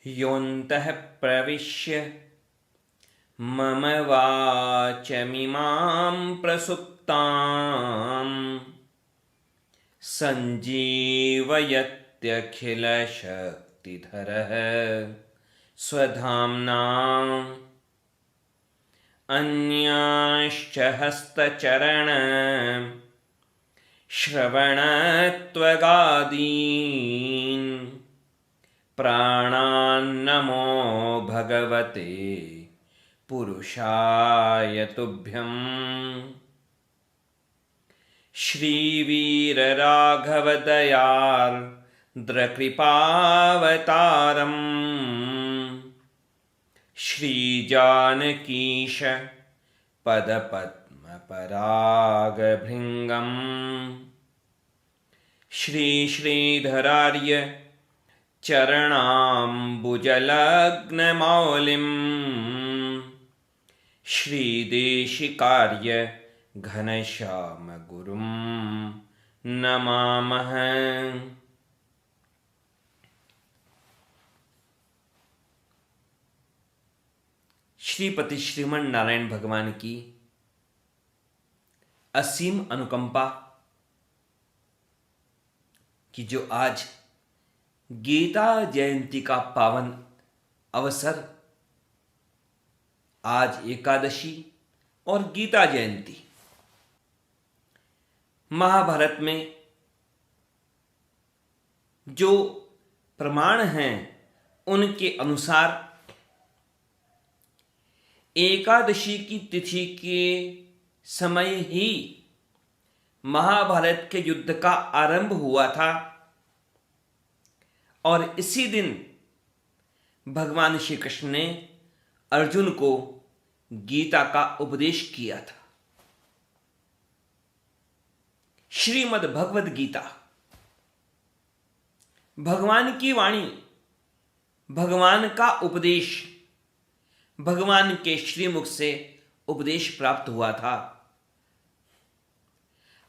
योऽन्तः प्रविश्य मम वाचमिमां प्रसुप्तां सञ्जीवयत्यखिलशक्तिधरः स्वधाम्ना अन्यांश्च हस्तचरण श्रवणत्वगादीन् प्राणान्नमो भगवते पुरुषाय तुभ्यं। श्रीवीरराघवदयार्द्रकृपावतारम् श्रीजानकीश पदपद्मपरागभृङ्गम् श्रीश्रीधरार्य चरणाम्बुजलग्नमौलिं श्रीदेशिकार्य घनश्यामगुरुं नमामः। श्रीपति श्रीमन नारायण भगवान की असीम अनुकंपा कि जो आज गीता जयंती का पावन अवसर, आज एकादशी और गीता जयंती, महाभारत में जो प्रमाण हैं उनके अनुसार एकादशी की तिथि के समय ही महाभारत के युद्ध का आरंभ हुआ था और इसी दिन भगवान श्री कृष्ण ने अर्जुन को गीता का उपदेश किया था। श्रीमद् भगवद गीता भगवान की वाणी, भगवान का उपदेश, भगवान के श्रीमुख से उपदेश प्राप्त हुआ था,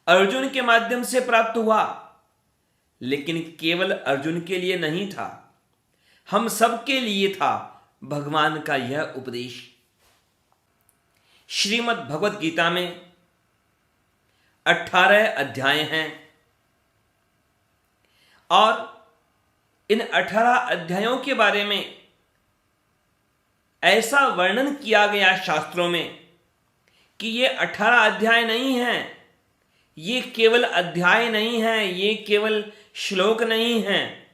अर्जुन के माध्यम से प्राप्त हुआ, लेकिन केवल अर्जुन के लिए नहीं था, हम सब के लिए था भगवान का यह उपदेश। श्रीमद् भगवद गीता में 18 अध्याय हैं और इन 18 अध्यायों के बारे में ऐसा वर्णन किया गया शास्त्रों में कि ये 18 अध्याय नहीं हैं, ये केवल अध्याय नहीं हैं, ये केवल श्लोक नहीं हैं,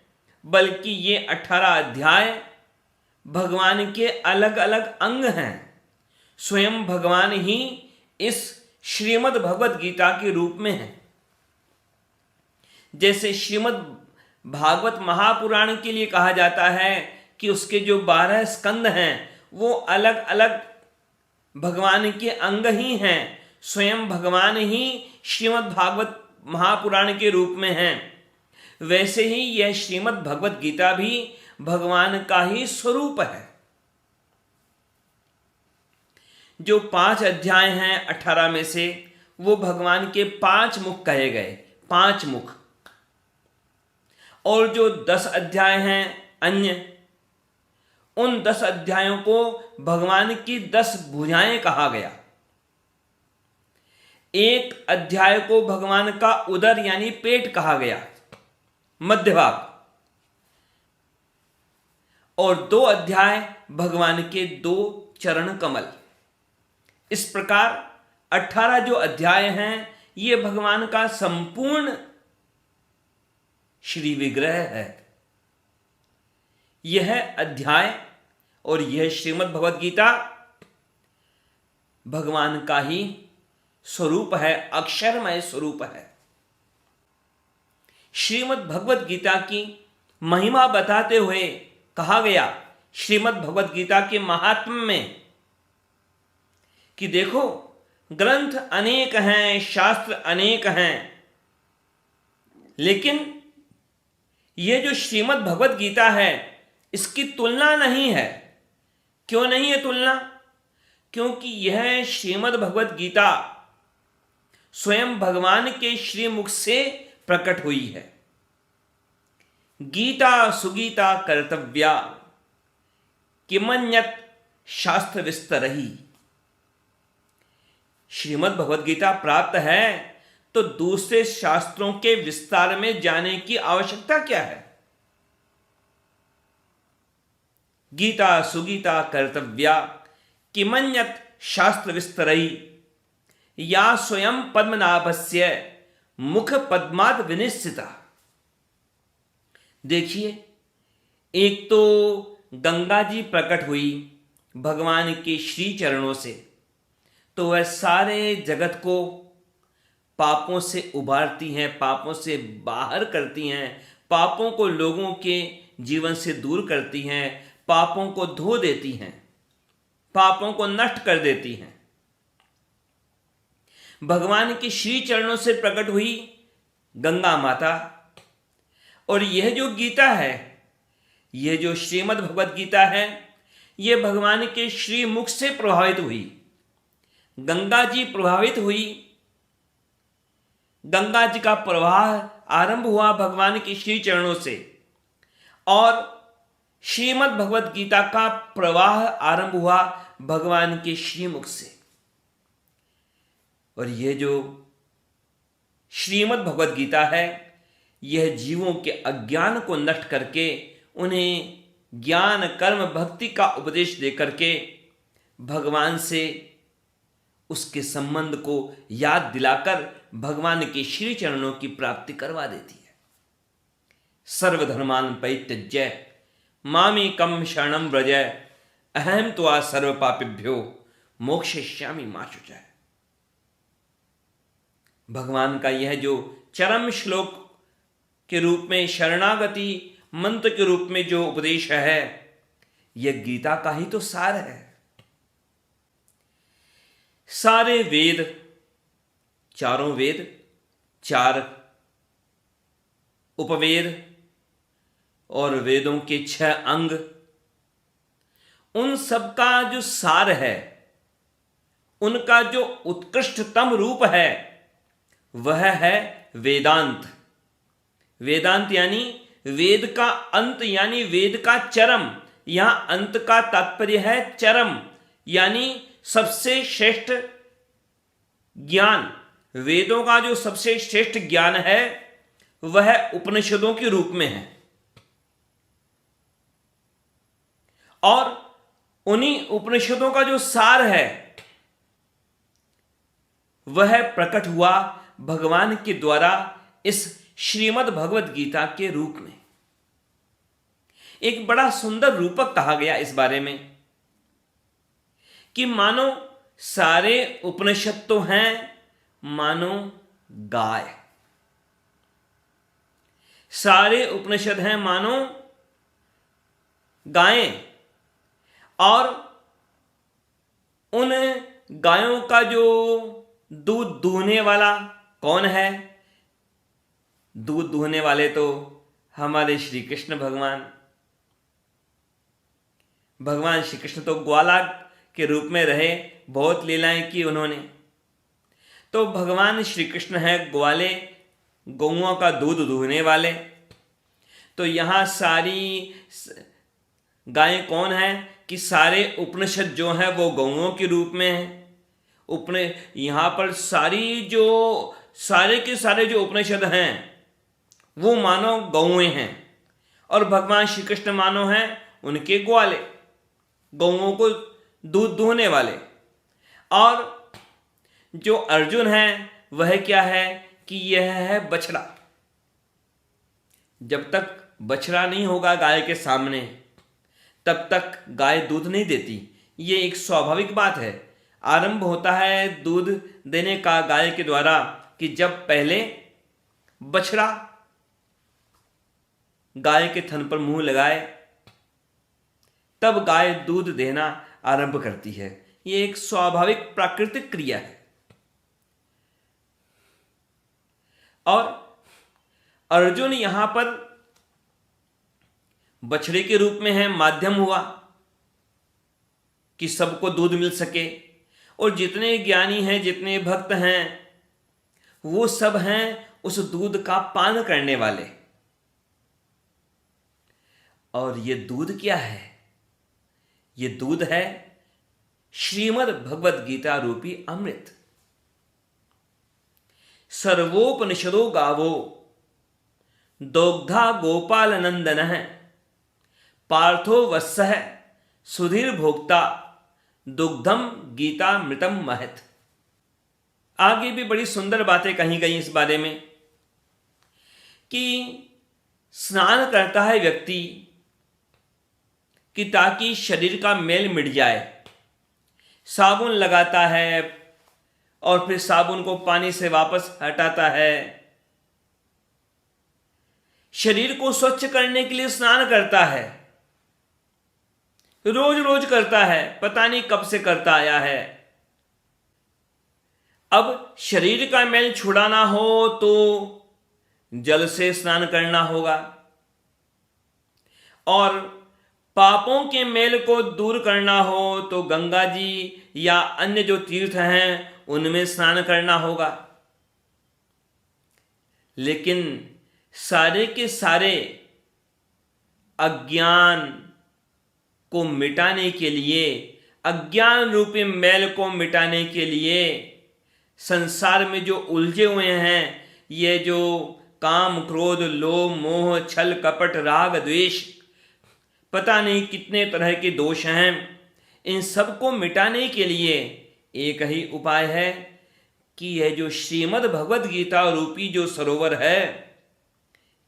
बल्कि ये 18 अध्याय भगवान के अलग अलग अंग हैं। स्वयं भगवान ही इस श्रीमद् भगवद गीता के रूप में है। जैसे श्रीमद् भागवत महापुराण के लिए कहा जाता है कि उसके जो 12 स्कंद हैं वो अलग अलग भगवान के अंग ही हैं, स्वयं भगवान ही श्रीमद् भागवत महापुराण के रूप में हैं। वैसे ही यह श्रीमद् भगवद गीता भी भगवान का ही स्वरूप है। जो 5 अध्याय हैं 18 में से, वो भगवान के 5 मुख कहे गए, 5 मुख। और जो 10 अध्याय हैं अन्य, उन 10 अध्यायों को भगवान की 10 भुजाएं कहा गया। एक अध्याय को भगवान का उदर यानी पेट कहा गया, मध्य भाग, और 2 अध्याय भगवान के 2 चरण कमल। इस प्रकार 18 जो अध्याय हैं ये भगवान का संपूर्ण श्री विग्रह है। यह अध्याय और यह श्रीमद् भगवद गीता भगवान का ही स्वरूप है, अक्षरमय स्वरूप है। श्रीमद् भगवद गीता की महिमा बताते हुए कहा गया श्रीमद् भगवद गीता के महात्म्य में कि देखो, ग्रंथ अनेक हैं, शास्त्र अनेक हैं, लेकिन यह जो श्रीमद् भगवद गीता है इसकी तुलना नहीं है। क्यों नहीं है तुलना? क्योंकि यह श्रीमद् भगवद गीता स्वयं भगवान के श्रीमुख से प्रकट हुई है। गीता सुगीता कर्तव्या, किमन्यत शास्त्र विस्तरहि। श्रीमद् भगवद गीता प्राप्त है तो दूसरे शास्त्रों के विस्तार में जाने की आवश्यकता क्या है? गीता सुगीता कर्तव्या किमन्यत शास्त्र विस्तरहि या स्वयं पद्मनाभस्य मुख पद्माद विनिश्चिता। देखिए, एक तो गंगा जी प्रकट हुई भगवान के श्री चरणों से, तो वह सारे जगत को पापों से उबारती हैं, पापों से बाहर करती हैं, पापों को लोगों के जीवन से दूर करती हैं, पापों को धो देती हैं, पापों को नष्ट कर देती हैं। भगवान के श्री चरणों से प्रकट हुई गंगा माता। और यह जो गीता है, यह जो श्रीमद् भगवद गीता है, यह भगवान के श्री मुख से प्रभावित हुई। गंगा जी प्रभावित हुई, गंगा जी का प्रवाह आरंभ हुआ भगवान के श्री चरणों से, और श्रीमद् भगवद गीता का प्रवाह आरंभ हुआ भगवान के श्रीमुख से। और यह जो श्रीमद् भगवद गीता है, यह जीवों के अज्ञान को नष्ट करके उन्हें ज्ञान कर्म भक्ति का उपदेश देकर के भगवान से उसके संबंध को याद दिलाकर भगवान के श्री चरणों की प्राप्ति करवा देती है। सर्वधर्मान परित्यज्य मामेकं शरणं व्रज अहम त्वा सर्व पापेभ्यो मोक्षयिष्यामि मा शुचः। भगवान का यह जो चरम श्लोक के रूप में, शरणागति मंत्र के रूप में जो उपदेश है, यह गीता का ही तो सार है। सारे वेद, चारों वेद, चार उपवेद और वेदों के 6 अंग, उन सब का जो सार है, उनका जो उत्कृष्टतम रूप है, वह है वेदांत। वेदांत यानी वेद का अंत, यानी वेद का चरम। यहां अंत का तात्पर्य है चरम, यानी सबसे श्रेष्ठ ज्ञान। वेदों का जो सबसे श्रेष्ठ ज्ञान है, वह उपनिषदों के रूप में है। और उन्हीं उपनिषदों का जो सार है, वह प्रकट हुआ भगवान के द्वारा इस श्रीमद् भगवद गीता के रूप में। एक बड़ा सुंदर रूपक कहा गया इस बारे में कि मानो सारे उपनिषद तो हैं मानो गाय। सारे उपनिषद हैं मानो गायें, और उन गायों का जो दूध दूहने वाला कौन है? दूध दूहने वाले तो हमारे श्री कृष्ण भगवान। भगवान श्री कृष्ण तो ग्वाला के रूप में रहे, बहुत लीलाएं की उन्होंने। तो भगवान श्री कृष्ण है ग्वाले, गौओं का दूध दूहने वाले। तो यहां सारी गायें कौन है कि सारे उपनिषद जो हैं वो गौओं के रूप में हैं। यहां पर सारे के सारे जो उपनिषद हैं वो मानो गौएं हैं, और भगवान श्री कृष्ण मानो हैं उनके ग्वाले, गौओं को दूध दूहने वाले। और जो अर्जुन है वह क्या है कि यह है बछड़ा। जब तक बछड़ा नहीं होगा गाय के सामने, तब तक गाय दूध नहीं देती। ये एक स्वाभाविक बात है। आरंभ होता है दूध देने का गाय के द्वारा कि जब पहले बछड़ा गाय के थन पर मुंह लगाए, तब गाय दूध देना आरंभ करती है। ये एक स्वाभाविक प्राकृतिक क्रिया है। और अर्जुन यहां पर बछड़े के रूप में है, माध्यम हुआ कि सबको दूध मिल सके। और जितने ज्ञानी हैं, जितने भक्त हैं, वो सब हैं उस दूध का पान करने वाले। और ये दूध क्या है? ये दूध है श्रीमद् भगवद गीता रूपी अमृत। सर्वोपनिषदो गावो दोग्धा गोपाल नंदन पार्थो वत्सः सुधीर भोक्ता दुग्धम गीतामृतम महत। आगे भी बड़ी सुंदर बातें कही गई इस बारे में कि स्नान करता है व्यक्ति कि ताकि शरीर का मैल मिट जाए, साबुन लगाता है और फिर साबुन को पानी से वापस हटाता है, शरीर को स्वच्छ करने के लिए स्नान करता है, रोज रोज करता है, पता नहीं कब से करता आया है। अब शरीर का मैल छुड़ाना हो तो जल से स्नान करना होगा और पापों के मैल को दूर करना हो तो गंगा जी या अन्य जो तीर्थ हैं उनमें स्नान करना होगा। लेकिन सारे के सारे अज्ञान को मिटाने के लिए, अज्ञान रूपी मैल को मिटाने के लिए संसार में जो उलझे हुए हैं, ये जो काम क्रोध लोभ मोह छल कपट राग द्वेष, पता नहीं कितने तरह के दोष हैं, इन सबको मिटाने के लिए एक ही उपाय है कि यह जो श्रीमद् भगवद गीता रूपी जो सरोवर है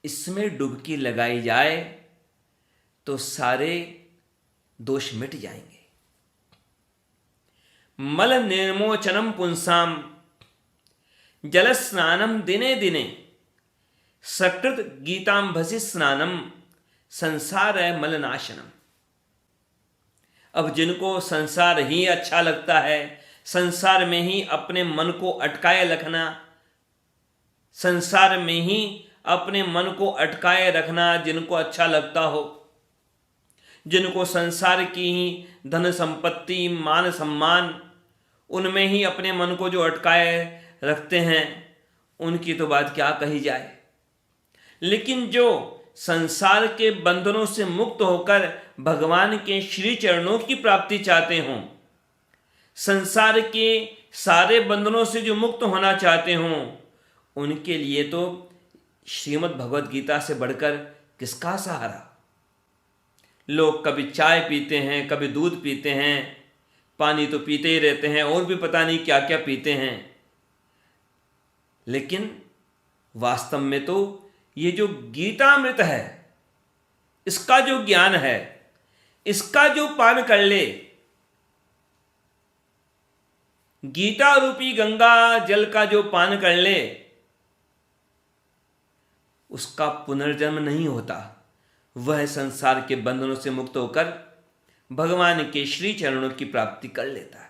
इसमें डुबकी लगाई जाए तो सारे दोष मिट जाएंगे। मल निर्मोचनम पुंसाम जल स्नानम दिने दिने सकृत गीतांभसि स्नानम संसार है मलनाशनम। अब जिनको संसार ही अच्छा लगता है, संसार में ही अपने मन को अटकाए रखना, संसार में ही अपने मन को अटकाए रखना जिनको अच्छा लगता हो, जिनको संसार की ही धन संपत्ति मान सम्मान उनमें ही अपने मन को जो अटकाए रखते हैं, उनकी तो बात क्या कही जाए। लेकिन जो संसार के बंधनों से मुक्त होकर भगवान के श्री चरणों की प्राप्ति चाहते हों, संसार के सारे बंधनों से जो मुक्त होना चाहते हों, उनके लिए तो श्रीमद् भगवद गीता से बढ़कर किसका सहारा। लोग कभी चाय पीते हैं, कभी दूध पीते हैं, पानी तो पीते ही रहते हैं और भी पता नहीं क्या क्या पीते हैं, लेकिन वास्तव में तो ये जो गीतामृत है, इसका जो ज्ञान है, इसका जो पान कर ले, गीता रूपी गंगा जल का जो पान कर ले, उसका पुनर्जन्म नहीं होता। वह संसार के बंधनों से मुक्त होकर भगवान के श्री चरणों की प्राप्ति कर लेता है।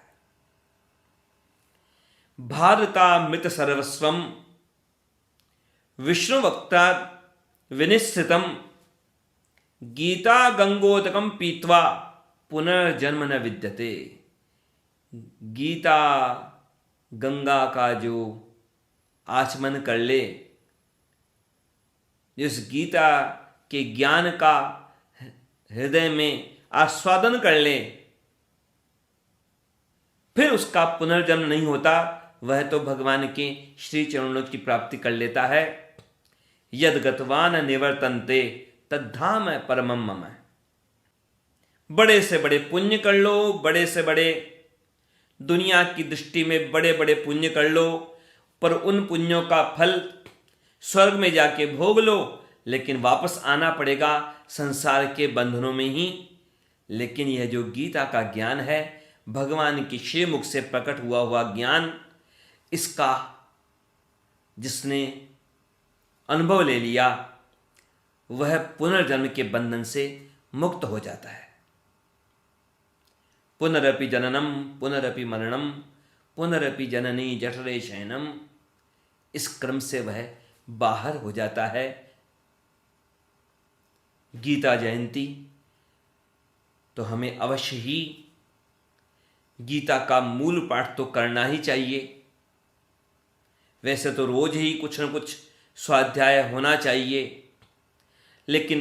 भारतामृत सर्वस्वम विष्णुवक्ता विनिश्चितम गीता गंगोदकम पीत्वा पुनर्जन्म न विद्यते। गीता गंगा का जो आचमन कर ले, जिस गीता के ज्ञान का हृदय में आस्वादन कर ले, फिर उसका पुनर्जन्म नहीं होता, वह तो भगवान के श्री चरणों की प्राप्ति कर लेता है। यद गतवान निवर्तन्ते तद्धाम परमम मम। बड़े से बड़े पुण्य कर लो, बड़े से बड़े दुनिया की दृष्टि में बड़े बड़े पुण्य कर लो, पर उन पुण्यों का फल स्वर्ग में जाके भोग लो, लेकिन वापस आना पड़ेगा संसार के बंधनों में ही। लेकिन यह जो गीता का ज्ञान है, भगवान की श्रीमुख से प्रकट हुआ हुआ ज्ञान, इसका जिसने अनुभव ले लिया वह पुनर्जन्म के बंधन से मुक्त हो जाता है। पुनरपि जननम पुनरपि मरणम पुनरपि जननी जठरे शयनम, इस क्रम से वह बाहर हो जाता है। गीता जयंती तो हमें अवश्य ही गीता का मूल पाठ तो करना ही चाहिए। वैसे तो रोज ही कुछ न कुछ स्वाध्याय होना चाहिए, लेकिन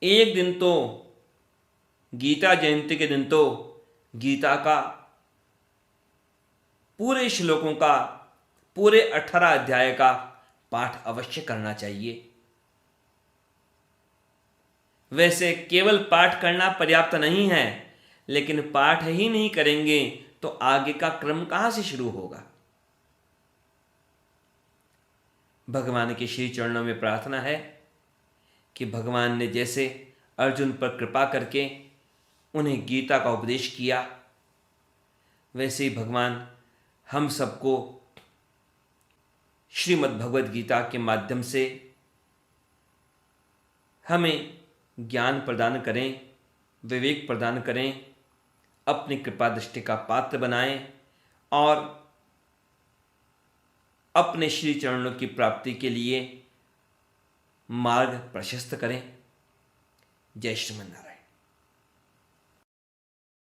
एक दिन तो गीता जयंती के दिन तो गीता का पूरे श्लोकों का, पूरे 18 अध्याय का पाठ अवश्य करना चाहिए। वैसे केवल पाठ करना पर्याप्त नहीं है, लेकिन पाठ ही नहीं करेंगे तो आगे का क्रम कहां से शुरू होगा। भगवान के श्री चरणों में प्रार्थना है कि भगवान ने जैसे अर्जुन पर कृपा करके उन्हें गीता का उपदेश किया, वैसे ही भगवान हम सबको श्रीमद् भगवद गीता के माध्यम से हमें ज्ञान प्रदान करें, विवेक प्रदान करें, अपनी कृपा दृष्टि का पात्र बनाएं और अपने श्री चरणों की प्राप्ति के लिए मार्ग प्रशस्त करें। जय श्रीमन नारायण।